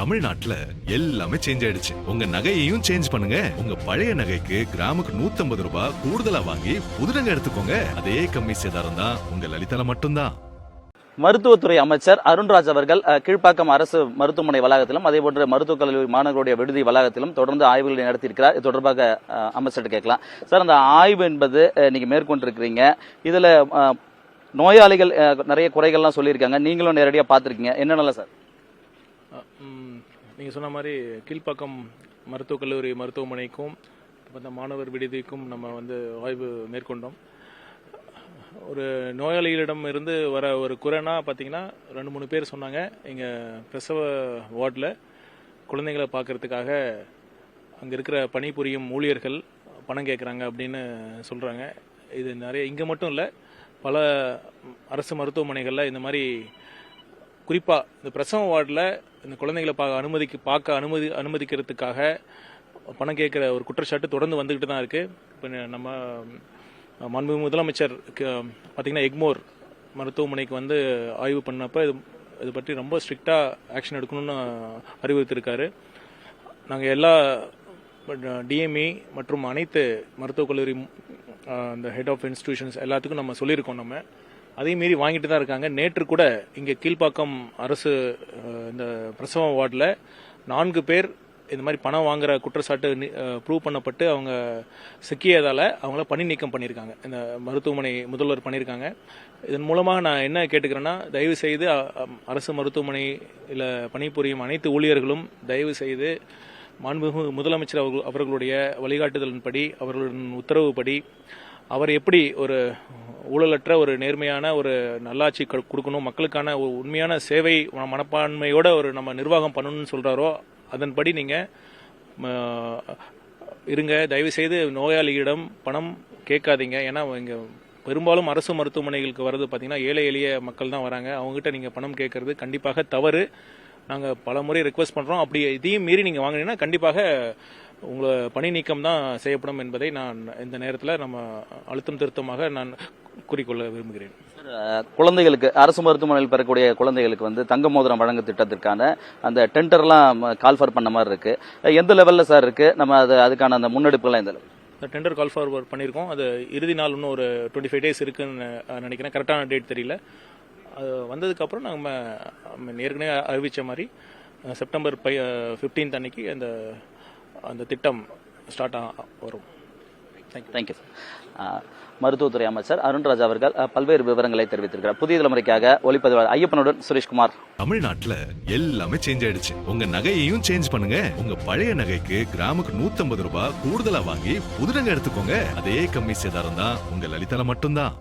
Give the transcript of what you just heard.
தமிழ்நாட்டுல எல்லாமே சேஞ்ச் ஆயிடுச்சு. உங்க நகையையும் சேஞ்ச் பண்ணுங்க. உங்க பழைய நகைக்கு கிராமுக்கு 150 ரூபாய் கூடுதலா வாங்கி புது நகை எடுத்துக்கோங்க. அதே கம்மி சேதாரம் தான் உங்க லலிதால மட்டும்தான். மருத்துவத்துறை அமைச்சர் அருண்ராஜ் அவர்கள் கீழ்ப்பாக்கம் அரசு மருத்துவமனை வளாகத்திலும் அதேபோன்று மருத்துவக் கல்லூரி மாணவர்களுடைய விடுதி வளாகத்திலும் தொடர்ந்து ஆய்வுகளை நடத்தியிருக்கிறார். இது தொடர்பாக அமைச்சர்கிட்ட கேட்கலாம். சார், அந்த ஆய்வு என்பது நீங்க மேற்கொண்டிருக்கிறீங்க. இதுல நோயாளிகள் நிறைய குறைகள்லாம் சொல்லியிருக்காங்க. நீங்களும் நேரடியாக பார்த்துருக்கீங்க. என்னென்னலாம் சார்? நீங்கள் சொன்ன மாதிரி கீழ்ப்பாக்கம் மருத்துவக் கல்லூரி மருத்துவமனைக்கும் அந்த மாணவர் விடுதிக்கும் நம்ம ஆய்வு மேற்கொண்டோம். ஒரு நோயாளிகளிடம் இருந்து வர ஒரு குறைனா பார்த்தீங்கன்னா 2-3 பேர் சொன்னாங்க, எங்கள் பிரசவ வார்டில் குழந்தைங்களை பார்க்கறதுக்காக அங்கே இருக்கிற பணிபுரியும் ஊழியர்கள் பணம் கேட்குறாங்க அப்படின்னு சொல்கிறாங்க. இது நிறைய இங்கே மட்டும் இல்லை, பல அரசு மருத்துவமனைகளில் இந்த மாதிரி குறிப்பாக இந்த பிரசவ வார்டில் இந்த குழந்தைகளை பார்க்க அனுமதிக்கிறதுக்காக பணம் கேட்குற ஒரு குற்றச்சாட்டு தொடர்ந்து வந்துக்கிட்டு தான் இருக்குது. இப்போ நம்ம மாண்புமிகு முதலமைச்சர் பார்த்திங்கன்னா எக்மோர் மருத்துவமனைக்கு ஆய்வு பண்ணப்போ இது பற்றி ரொம்ப ஸ்ட்ரிக்டாக ஆக்ஷன் எடுக்கணும்னு அறிவுறுத்தியிருக்காரு. நாங்கள் எல்லா டிஎம்இ மற்றும் அனைத்து மருத்துவக் கல்லூரி அந்த ஹெட் ஆஃப் இன்ஸ்டிடியூஷன்ஸ் எல்லாத்துக்கும் நம்ம சொல்லியிருக்கோம். நம்ம அதையும் மீறி வாங்கிட்டு தான் இருக்காங்க. நேற்று கூட இங்கே கீழ்ப்பாக்கம் அரசு இந்த பிரசவ வார்டில் 4 பேர் இந்த மாதிரி பணம் வாங்குற குற்றச்சாட்டு ப்ரூவ் பண்ணப்பட்டு அவங்க சிக்கியதால் அவங்கள பணி நீக்கம் பண்ணியிருக்காங்க. இந்த மருத்துவமனை முதல்வர் பண்ணியிருக்காங்க. இதன் மூலமாக நான் என்ன கேட்டுக்கிறேன்னா, தயவு செய்து அரசு மருத்துவமனையில் பணிபுரியும் அனைத்து ஊழியர்களும் தயவு செய்து மாண்புமிகு முதலமைச்சர் அவர்களுடைய வழிகாட்டுதலின்படி, அவர்களின் உத்தரவுப்படி அவர் எப்படி ஒரு ஊழலற்ற ஒரு நேர்மையான ஒரு நல்லாட்சி கொடுக்கணும், மக்களுக்கான ஒரு உண்மையான சேவை மனப்பான்மையோட ஒரு நம்ம நிர்வாகம் பண்ணணும்னு சொல்கிறாரோ அதன்படி நீங்கள் இருங்க. தயவுசெய்து நோயாளிகளிடம் பணம் கேட்காதீங்க. ஏன்னா இங்கே பெரும்பாலும் அரசு மருத்துவமனைகளுக்கு வர்றது பார்த்தீங்கன்னா ஏழை எளிய மக்கள் தான் வராங்க. அவங்ககிட்ட நீங்கள் பணம் கேட்கறது கண்டிப்பாக தவறு. நாங்கள் பல முறை ரெக்வஸ்ட் பண்ணுறோம். அப்படி இதையும் மீறி நீங்கள் வாங்கினீங்கன்னா கண்டிப்பாக உங்களை பணி நீக்கம் தான் செய்யப்படும் என்பதை நான் இந்த நேரத்தில் நம்ம அழுத்தம் திருத்தமாக நான் கூறிக்கொள்ள விரும்புகிறேன். குழந்தைகளுக்கு அரசு மருத்துவமனையில் பெறக்கூடிய குழந்தைகளுக்கு தங்க மோதிரம் வழங்கும் திட்டத்திற்கான அந்த டெண்டர்லாம் கால்ஃபர் பண்ண மாதிரி இருக்கு. எந்த லெவலில் சார் இருக்கு? நம்ம அதுக்கான அந்த முன்னெடுப்புலாம் எந்த லெவல்? இந்த டெண்டர் கால் ஃபார்வர்ட் பண்ணியிருக்கோம். அது இறுதி நாள் இன்னும் ஒரு 25 days இருக்குன்னு நினைக்கிறேன். கரெக்டான டேட் தெரியல. அது வந்ததுக்கப்புறம் நம்ம ஏற்கனவே அறிவித்த மாதிரி செப்டம்பர் 15 அன்னைக்கு அந்த திட்டம் ஸ்டார்ட் வரும். Thank you sir. மருத்துவத்துறை அமைச்சர் அருண்ராஜ் அவர்கள் பல்வேறு விவரங்களை தெரிவித்திருக்கிறார். புதிய தலைமுறைக்காக ஒளிப்பதிவாளர் ஐயப்பனுடன் சுரேஷ்குமார். தமிழ்நாட்டுல எல்லாமே சேஞ்ச் ஆயிடுச்சு. உங்க நகையையும் சேஞ்ச் பண்ணுங்க. உங்க பழைய நகைக்கு கிராமுக்கு 150 ரூபாய் கூடுதலா வாங்கி புது நகை எடுத்துக்கோங்க. அதே கம்மி சேதாரம் தான் உங்க லலிதால மட்டும்தான்.